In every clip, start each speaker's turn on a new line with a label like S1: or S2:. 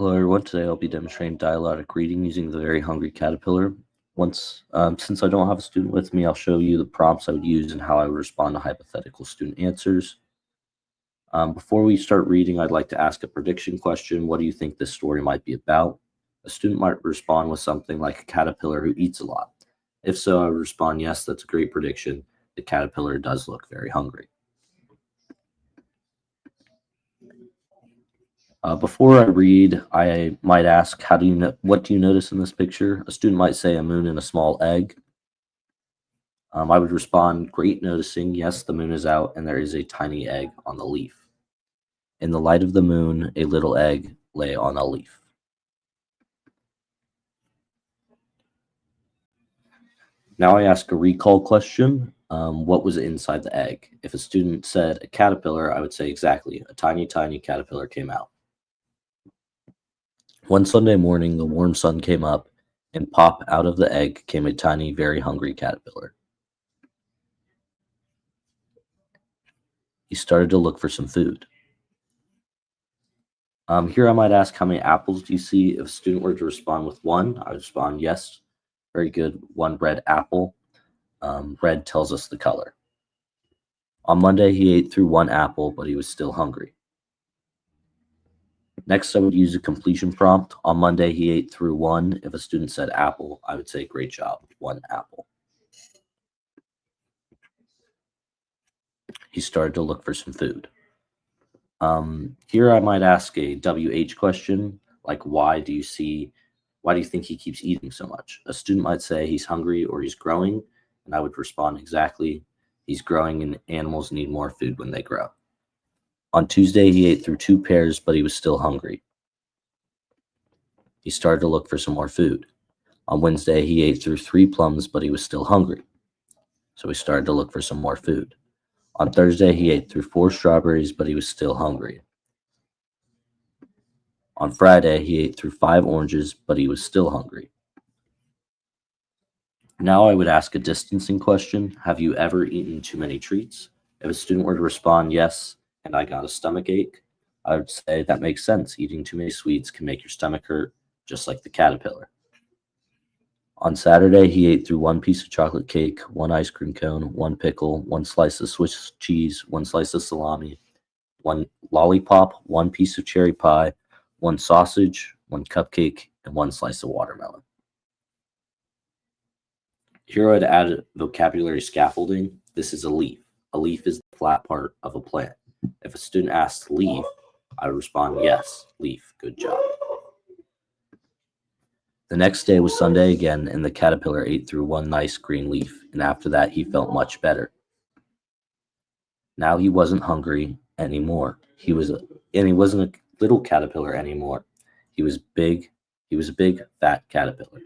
S1: Hello everyone, today I'll be demonstrating dialogic reading using the very hungry caterpillar. Since I don't have a student with me, I'll show you the prompts I would use and how I would respond to hypothetical student answers. Before we start reading, I'd like to ask a prediction question. What do you think this story might be about? A student might respond with something like a caterpillar who eats a lot. If so, I would respond, yes, that's a great prediction. The caterpillar does look very hungry. Before I read, I might ask, what do you notice in this picture? A student might say a moon and a small egg. I would respond, great noticing. Yes, the moon is out and there is a tiny egg on the leaf. In the light of the moon, a little egg lay on a leaf. Now I ask a recall question. What was inside the egg? If a student said a caterpillar, I would say exactly. A tiny, tiny caterpillar came out. One Sunday morning, the warm sun came up, and pop out of the egg came a tiny, very hungry caterpillar. He started to look for some food. Here I might ask, how many apples do you see? If a student were to respond with one, I would respond, yes, very good, one red apple. Red tells us the color. On Monday, he ate through one apple, but he was still hungry. Next, I would use a completion prompt. On Monday, he ate through one. If a student said apple, I would say, great job, one apple. He started to look for some food. Here I might ask a WH question, like why do you think he keeps eating so much? A student might say he's hungry or he's growing, and I would respond exactly, he's growing and animals need more food when they grow. On Tuesday, he ate through two pears, but he was still hungry. He started to look for some more food. On Wednesday, he ate through three plums, but he was still hungry. So he started to look for some more food. On Thursday, he ate through four strawberries, but he was still hungry. On Friday, he ate through five oranges, but he was still hungry. Now I would ask a distancing question. Have you ever eaten too many treats? If a student were to respond, yes, and I got a stomach ache, I would say that makes sense. Eating too many sweets can make your stomach hurt, just like the caterpillar. On Saturday, he ate through one piece of chocolate cake, one ice cream cone, one pickle, one slice of Swiss cheese, one slice of salami, one lollipop, one piece of cherry pie, one sausage, one cupcake, and one slice of watermelon. Here I'd add vocabulary scaffolding. This is a leaf. A leaf is the flat part of a plant. If a student asks leaf, I would respond, yes, leaf, good job. The next day was Sunday again, and the caterpillar ate through one nice green leaf, and after that he felt much better. Now he wasn't hungry anymore. He wasn't a little caterpillar anymore. He was a big, fat caterpillar.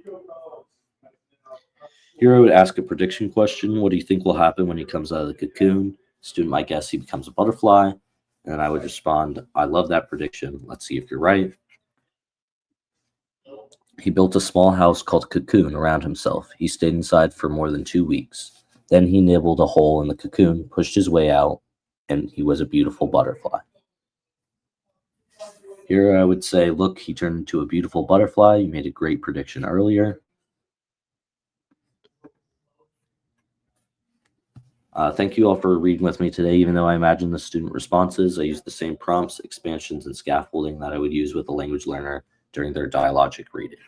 S1: Here I would ask a prediction question. What do you think will happen when he comes out of the cocoon? Student might guess he becomes a butterfly, and then I would respond, I love that prediction. Let's see if you're right. He built a small house called a cocoon around himself. He stayed inside for more than 2 weeks. Then he nibbled a hole in the cocoon, pushed his way out, and he was a beautiful butterfly. Here I would say, look, he turned into a beautiful butterfly. You made a great prediction earlier. Thank you all for reading with me today. Even though I imagine the student responses, I used the same prompts, expansions, and scaffolding that I would use with a language learner during their dialogic reading.